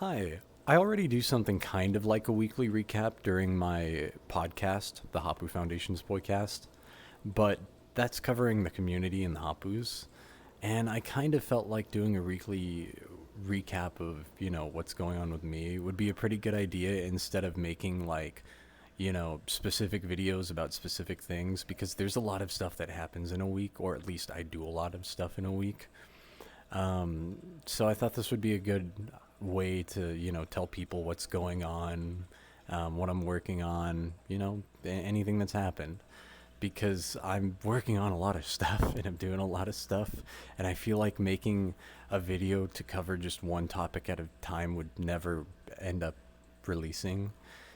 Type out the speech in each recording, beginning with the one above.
Hi. I already do something kind of like a weekly recap during my podcast, the Hapu Foundation's podcast, but that's covering the community and the Hapus. And I kind of felt like doing a weekly recap of, what's going on with me would be a pretty good idea instead of making like, specific videos about specific things because there's a lot of stuff that happens in a week, or at least I do a lot of stuff in a week. Um, so I thought this would be a good way to, tell people what's going on, what I'm working on, anything that's happened. Because I'm working on a lot of stuff and I'm doing a lot of stuff, and I feel like making a video to cover just one topic at a time would never end up releasing.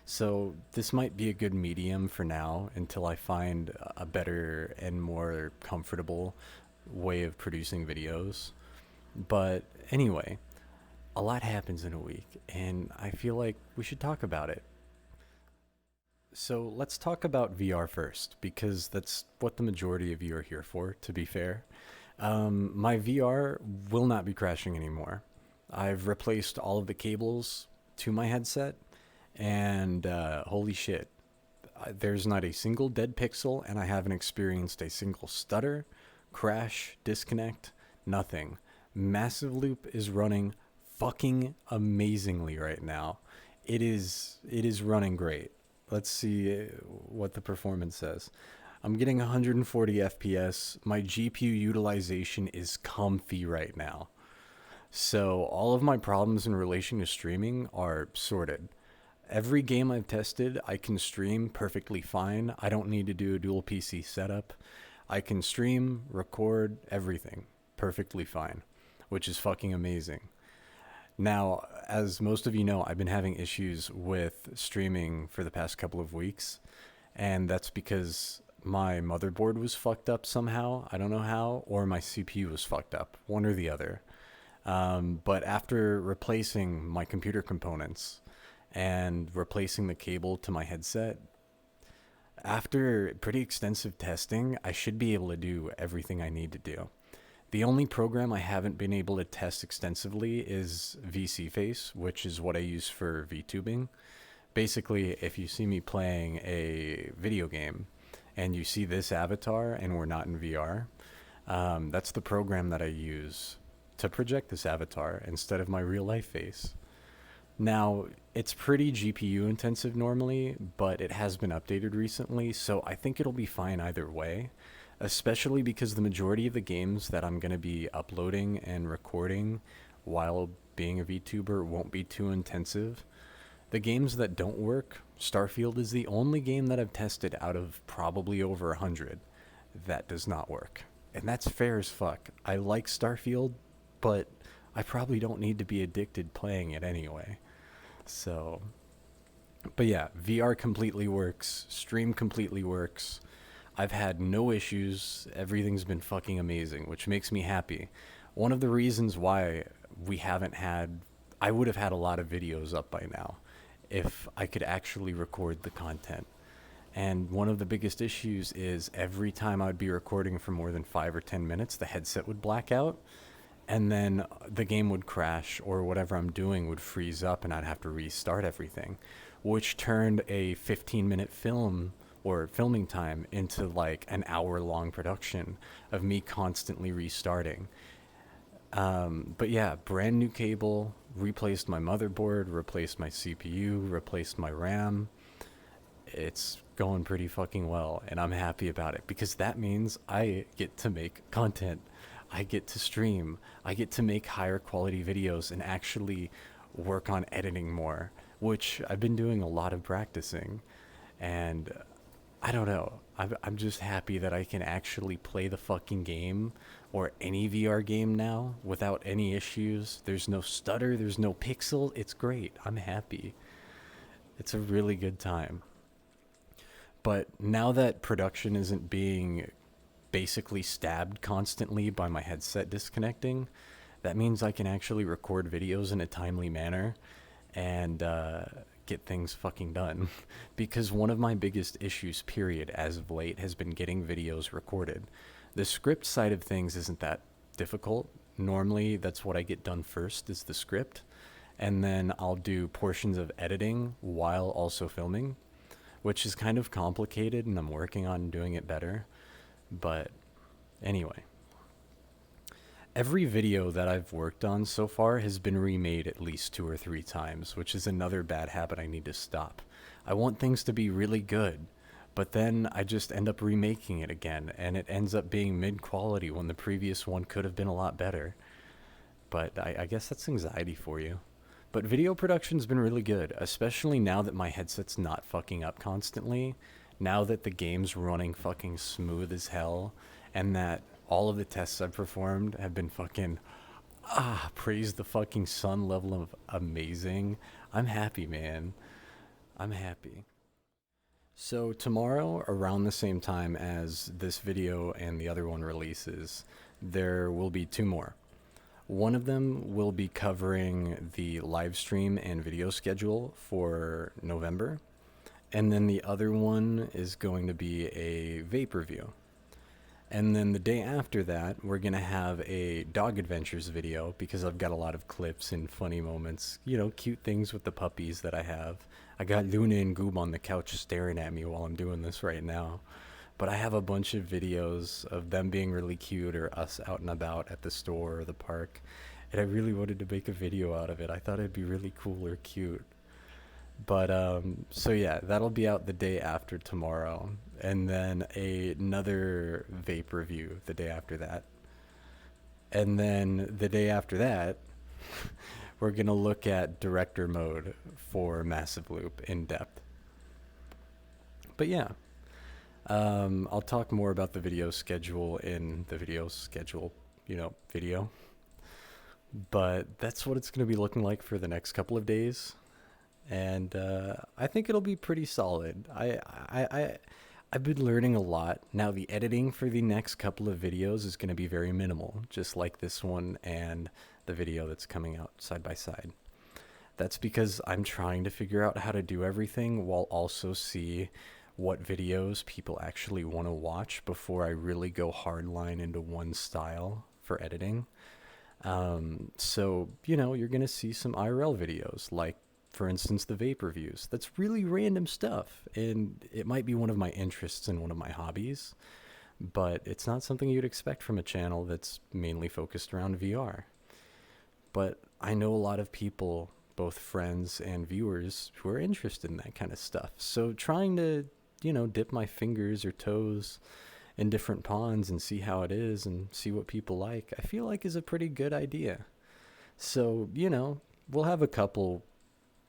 So this might be a good medium for now until I find a better and more comfortable way of producing videos. But anyway, a lot happens in a week, and I feel like we should talk about it. So let's talk about VR first, because that's what the majority of you are here for, to be fair. My VR will not be crashing anymore. I've replaced all of the cables to my headset, and holy shit, there's not a single dead pixel, and I haven't experienced a single stutter, crash, disconnect, nothing. Massive Loop is running fucking amazingly right now. It is running great. Let's see what the performance says. I'm getting 140 FPS. My GPU utilization is comfy right now. So all of my problems in relation to streaming are sorted. Every game I've tested, I can stream perfectly fine. I don't need to do a dual PC setup. I can stream, record, everything perfectly fine, which is fucking amazing. Now, as most of you know, I've been having issues with streaming for the past couple of weeks, and that's because my motherboard was fucked up somehow. I don't know how, or my CPU was fucked up, one or the other. But after replacing my computer components and replacing the cable to my headset, after pretty extensive testing, I should be able to do everything I need to do. The only program I haven't been able to test extensively is VC Face, which is what I use for VTubing. Basically, if you see me playing a video game and you see this avatar and we're not in VR, that's the program that I use to project this avatar instead of my real life face. Now, it's pretty GPU intensive normally, but it has been updated recently, so I think it'll be fine either way, especially because the majority of the games that I'm going to be uploading and recording while being a VTuber won't be too intensive. The games that don't work, Starfield is the only game that I've tested out of probably over 100 that does not work. And that's fair as fuck. I like Starfield, but I probably don't need to be addicted playing it anyway. So, but yeah, VR completely works, stream completely works. I've had no issues. Everything's been fucking amazing, which makes me happy. One of the reasons why we haven't had, I would have had a lot of videos up by now if I could actually record the content. And one of the biggest issues is every time I would be recording for more than 5 or 10 minutes, the headset would black out, and then the game would crash, or whatever I'm doing would freeze up, and I'd have to restart everything, which turned a 15-minute film or filming time into like an hour long production of me constantly restarting. But yeah, brand new cable, replaced my motherboard, replaced my CPU, replaced my RAM. It's going pretty fucking well, and I'm happy about it because that means I get to make content. I get to stream. I get to make higher quality videos and actually work on editing more, which I've been doing a lot of practicing. And I don't know. I'm just happy that I can actually play the fucking game or any VR game now without any issues. There's no stutter, there's no pixel. It's great. I'm happy. It's a really good time. But now that production isn't being basically stabbed constantly by my headset disconnecting, that means I can actually record videos in a timely manner and get things fucking done. Because one of my biggest issues, period, as of late, has been getting videos recorded. The script side of things isn't that difficult. Normally, that's what I get done first is the script. and then I'll do portions of editing while also filming, which is kind of complicated, and I'm working on doing it better. But anyway, every video that I've worked on so far has been remade at least 2 or 3 times, which is another bad habit I need to stop. I want things to be really good, but then I just end up remaking it again, and it ends up being mid-quality when the previous one could have been a lot better. But I guess that's anxiety for you. But video production's been really good, especially now that my headset's not fucking up constantly. Now that the game's running fucking smooth as hell, and that all of the tests I've performed have been fucking, praise the fucking sun level of amazing. I'm happy, man. I'm happy. So tomorrow, around the same time as this video and the other one releases, there will be 2 more. One of them will be covering the live stream and video schedule for November. And then the other one is going to be a vape review. And then the day after that, we're going to have a dog adventures video because I've got a lot of clips and funny moments, cute things with the puppies that I have. I got Luna and Goob on the couch staring at me while I'm doing this right now. But I have a bunch of videos of them being really cute or us out and about at the store or the park. And I really wanted to make a video out of it. I thought it'd be really cool or cute. But, so yeah, that'll be out the day after tomorrow. And then another vape review the day after that. And then the day after that, we're going to look at director mode for Massive Loop in depth. But yeah, I'll talk more about the video schedule in the video schedule, video. But that's what it's going to be looking like for the next couple of days. And I think it'll be pretty solid. I've been learning a lot. Now the editing for the next couple of videos is going to be very minimal, just like this one and the video that's coming out side by side. That's because I'm trying to figure out how to do everything while also see what videos people actually want to watch before I really go hardline into one style for editing. So, you're going to see some IRL videos, like, for instance, the vape reviews. That's really random stuff, and it might be one of my interests and one of my hobbies, but it's not something you'd expect from a channel that's mainly focused around VR. But I know a lot of people, both friends and viewers, who are interested in that kind of stuff. So trying to, dip my fingers or toes in different ponds and see how it is and see what people like, I feel like is a pretty good idea. So, we'll have a couple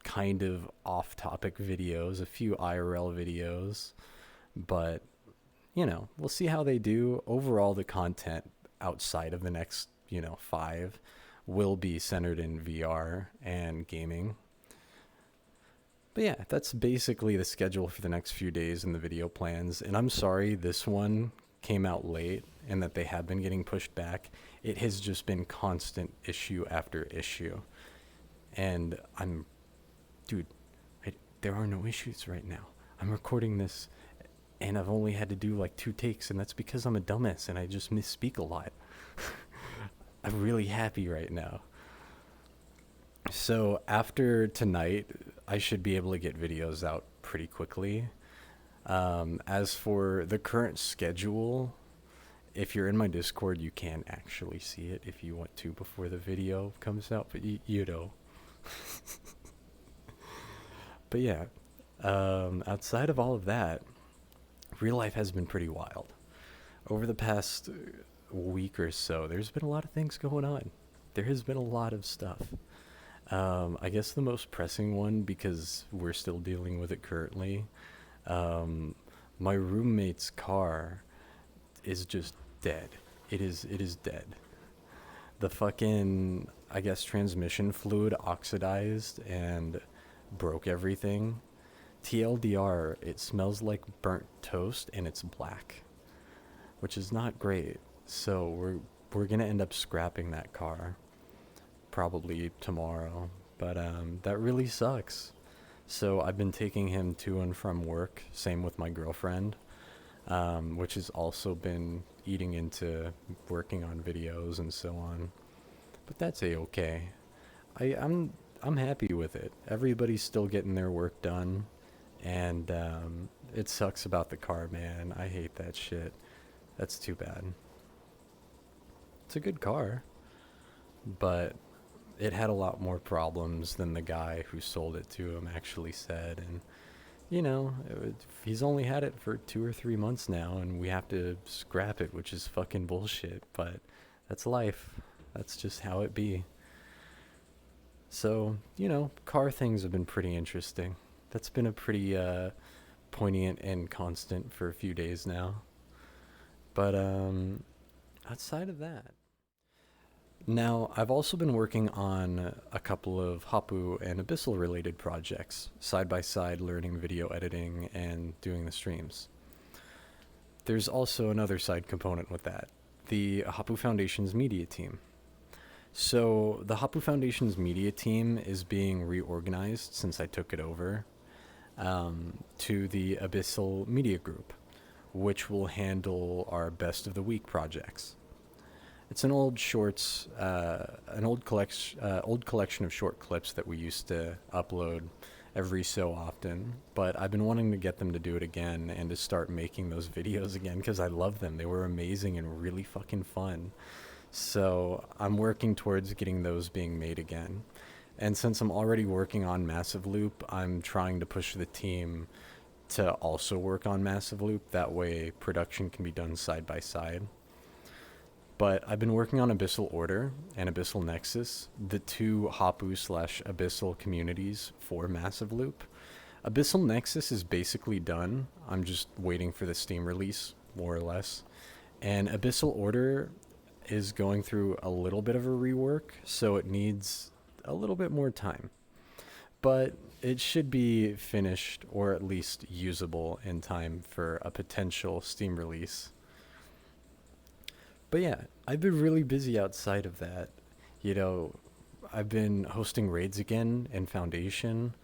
kind of off-topic videos, a few IRL videos, but, we'll see how they do. Overall, the content outside of the next, 5 will be centered in VR and gaming. But yeah, that's basically the schedule for the next few days and the video plans. And I'm sorry this one came out late and that they have been getting pushed back. It has just been constant issue after issue. And there are no issues right now. I'm recording this and I've only had to do like 2 takes, and that's because I'm a dumbass and I just misspeak a lot. I'm really happy right now. So after tonight, I should be able to get videos out pretty quickly. As for the current schedule, if you're in my Discord, you can actually see it if you want to before the video comes out, but you know. But yeah, outside of all of that, real life has been pretty wild. Over the past week or so, there's been a lot of things going on. There has been a lot of stuff. I guess the most pressing one, because we're still dealing with it currently, my roommate's car is just dead. It is dead. The fucking, I guess, transmission fluid oxidized and broke everything. TLDR, it smells like burnt toast and it's black, which is not great. So we're gonna end up scrapping that car probably tomorrow, but that really sucks. So I've been taking him to and from work, same with my girlfriend, which has also been eating into working on videos and so on. But that's a-okay. I'm happy with it. Everybody's still getting their work done, and it sucks about the car, man. I hate that shit. That's too bad. It's a good car, but it had a lot more problems than the guy who sold it to him actually said. And, he's only had it for 2 or 3 months now, and we have to scrap it, which is fucking bullshit. But that's life. That's just how it be. So, car things have been pretty interesting. That's been a pretty poignant and constant for a few days now. But outside of that, now I've also been working on a couple of Hapu and Abyssal related projects, side by side learning video editing and doing the streams. There's also another side component with that, the Hapu Foundation's media team. So the Hapu Foundation's media team is being reorganized since I took it over to the Abyssal Media Group, which will handle our Best of the Week projects. It's an old shorts, an old collection of short clips that we used to upload every so often. But I've been wanting to get them to do it again and to start making those videos again because I love them. They were amazing and really fucking fun. So I'm working towards getting those being made again. And since I'm already working on Massive Loop, I'm trying to push the team to also work on Massive Loop. That way production can be done side by side. But I've been working on Abyssal Order and Abyssal Nexus, the two Hapu/Abyssal communities for Massive Loop. Abyssal Nexus is basically done. I'm just waiting for the Steam release, more or less. And Abyssal Order is going through a little bit of a rework, so it needs a little bit more time. But it should be finished, or at least usable, in time for a potential Steam release. But yeah, I've been really busy outside of that. I've been hosting raids again in Foundation,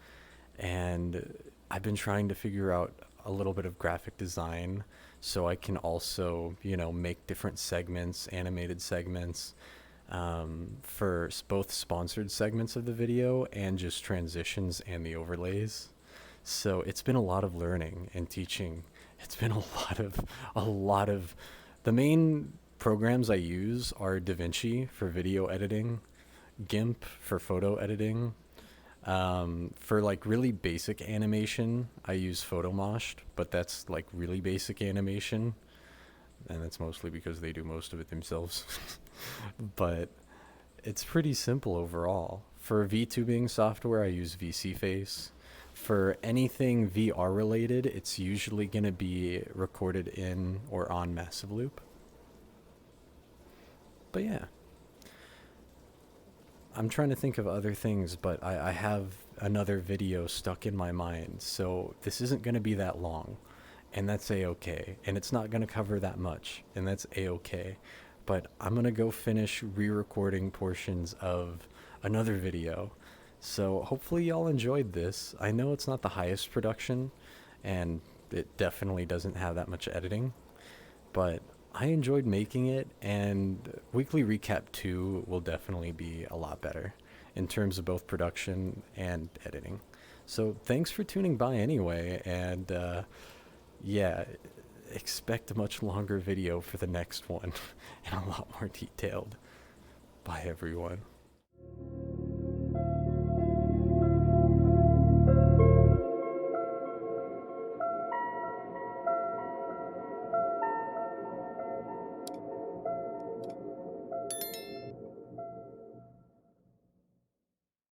and I've been trying to figure out a little bit of graphic design so I can also, make different segments, animated segments, for both sponsored segments of the video and just transitions and the overlays. So it's been a lot of learning and teaching. It's been a lot of, the main programs I use are DaVinci for video editing, GIMP for photo editing. For like really basic animation, I use Photomoshed, but that's like really basic animation, and that's mostly because they do most of it themselves. But it's pretty simple overall. For VTubing software, I use VCFace. For anything VR related, it's usually going to be recorded in or on Massive Loop. But yeah, I'm trying to think of other things, but I have another video stuck in my mind, so this isn't going to be that long, and that's a-okay, and it's not going to cover that much, and that's a-okay, but I'm going to go finish re-recording portions of another video, so hopefully y'all enjoyed this. I know it's not the highest production, and it definitely doesn't have that much editing, but I enjoyed making it, and Weekly Recap 2 will definitely be a lot better in terms of both production and editing. So thanks for tuning by anyway, and yeah, expect a much longer video for the next one and a lot more detailed. Bye everyone.